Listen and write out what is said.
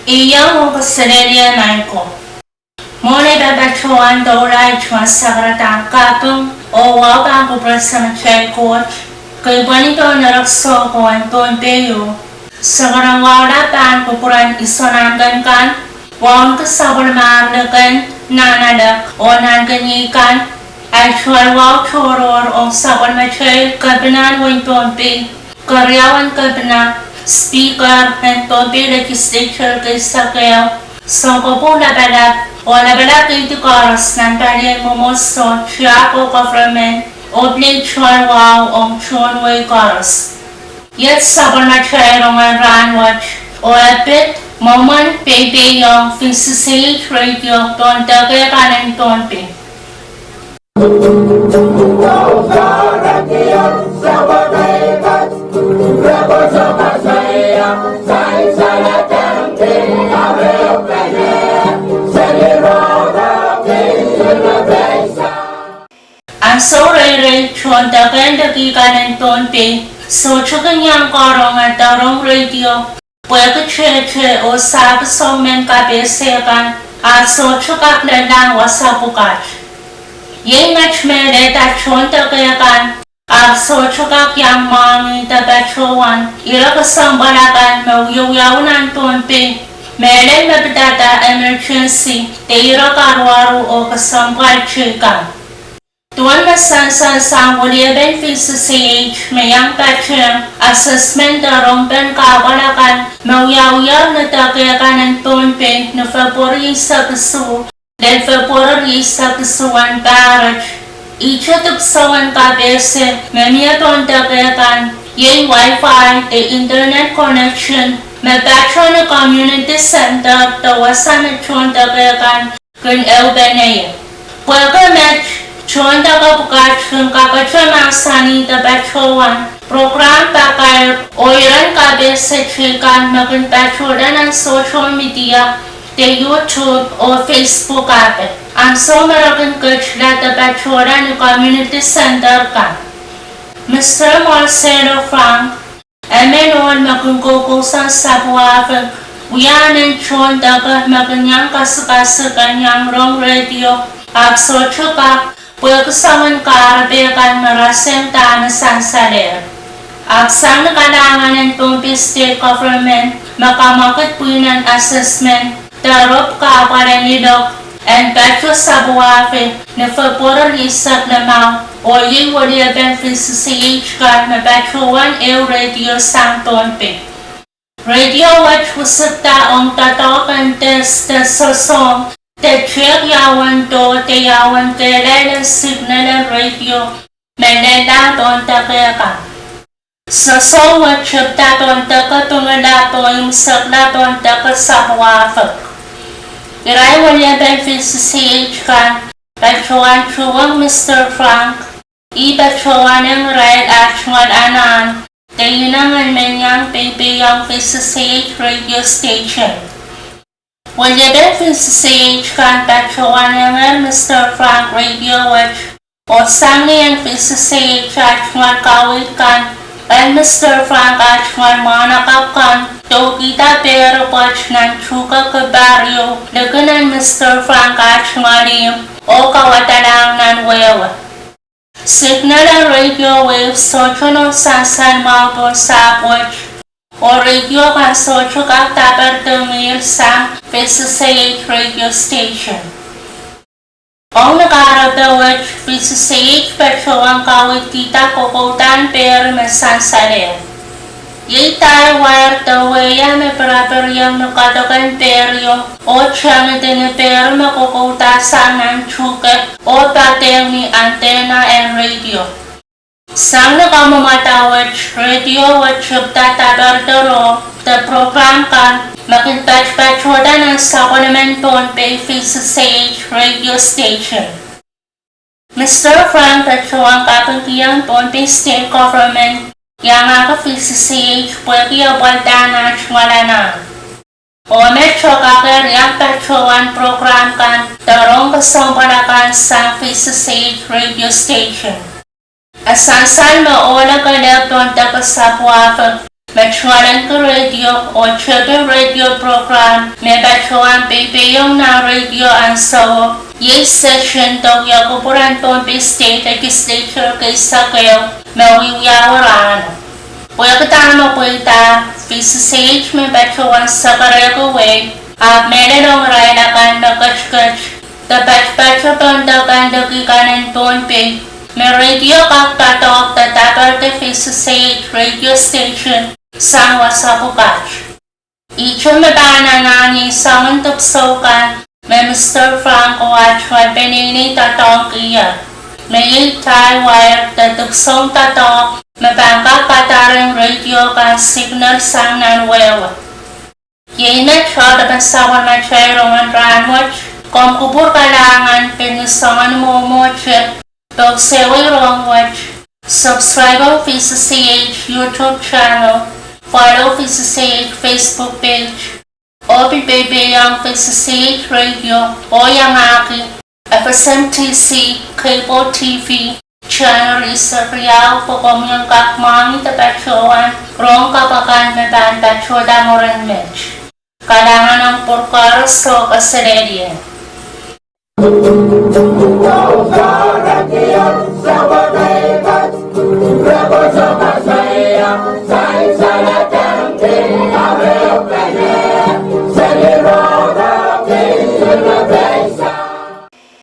Iang ang kasaleriya na ko. Muna babatuan doadoahk chuan sakeratang kapung o wabang kubrasa ng chelkot. Kay bonito narakso ko ang Pohnpei sakarang wala paan kukuran isonanggan kan. Wang kasabal maarnagan nanadak o nanganyikan. Ay chuan waw choror o sabal machel kabanan wang Pohnpei. Karyawan kabana speaker ng Pohnpei legislature kay Sakeo. Sangko po labalat o labalat ito karas ng palian mumuso siya po government o blade chuan waw o chuan way karas. Yet sabal machel Rongen ranwatch o epit moment Pwehki yung V6AH Radio Pohn Deke kanan Pohnpei. Ansou reirei Pohn Deke kanan Pohnpei so chukanyang koaronge darong radio Pwehki o sabso men kabesekan at so chukak lang wasapukat. Yang matchmele da Pohn Deke kan at so chukak yang mangi da patohwan ilakasang balakan mawyaw ng Pohnpei. Mele mabdata emergency te irakarwaru o kasampal chikan. Tuan na sansal sang waliyaben V6AH mayang pacheng assessment darong ben kabalakan mawyaw na takiyakan ng Pohnpei na February sa kasu del February sa kasuan barrage. Ichutupsawan kabese mamiyaton takiyakan yay wifi the internet connection mabacho na community center tawasan na Pohn Deke kan elbenaya. Pwede match Pohn Deke bukat kung kakachamang sani da patohwan program pakay o iran kabese chikan maging patohwan ng social media de YouTube o Facebook ape. Ansou marakin kachla da patohwan ng community center ka. Mr. Marcello Frank emen maging koukousoan Sapwuahfik uyanan Pohn Deke maganyang kasakasakan yang rong radio at so chukak Pwehki kaarabekan marasenta na sansaler. Aksang nakalangan ng Pohnpei State Government makamakatpunan assessment darop kaaparanidok and Petro Sapwuahfik na February sa namaw o yung waliyaben V6AH ka na patohwan radio sang Pohnpei. Radio watch usap taong tatokan test na sosong te check yawan do te yawan kailan signal radio menela Pohn Deke ka. Sosong watch up Pohn Deke tungala to yung sakla Pohn Deke Sapwuahfik. Iray waliyaben V6AH ka patohwan chuwang Mr. Frank patohwan ng rail at chuan anan te yunangan menyang Pwehki yung V6AH Radio Station. Waliyaben V6AH kan patohwan ng Mr. Frank Radio watch o sangli ang V6AH at chuan kawit kan and Mr. Frank at chuan manakap kan to kita pero watch ng chuka ka baryo laganan Mr. Frank at chuan lim o kawatalang ng wewa. Signal ang radio wave so chuno sansal mauton sa watch o radio kan so chukak tabar tumil sa V6AH Radio Station. Ang nakaradawat V6AH patohwan kawit kita kukutan pero masansaler. Yay tayo wire taweya may paraparyang nakadagan peryo o tiyang din pero makukutasan ng chukat o pateng ni antena and radio. Sang nakamamatawad radio watch up tatabar daro the program kan makinpatpachoda ng sakonaman Pohnpei V6AH Radio Station. Mr. Frank patohwan kapagkiyang Pohnpei State Government yang ako V6AH Pwehki abwalta wala na. O metro kakar yang patohwan program kan darong kasampalakan sa V6AH Radio Station. Sansal maola ka Pohn Deke Sapwuahfik Machualan ka radio o chebe radio program may bachuan pipiyong na radio ansou. Ye session daw yakupuran Pohnpei State Legislature kay Sakeo mawiwiyawaran. Pwehki pwehta V6AH may bachuan sekerehki at meron reirei magkachkach. Dapat banda-banda kanan Pohnpei. May radio kang patohwan tatapal kay V6AH Radio Station Sapwuahfik. Ichong mabana na ni isang tupsokan may Mr. Frank o at pinini tatong iya. May tie wire tatupsong tatok mabangka patarang radio kang signal sang nanwewa. Yay na siya dabasawan na siya Rongen ranwach kung kubur kalangan pinisangan mo chip dog sewa rongwach. Subscribe ang V6AH YouTube channel, follow V6AH Facebook page, o bibibayang V6AH Radio o iang FSMTC Cable TV channel Israel po komyang kakmami tapatsuan rong kapakan meban patsuda mwurin match. Kalangan ng purkaros to kaserehki. Koukousoan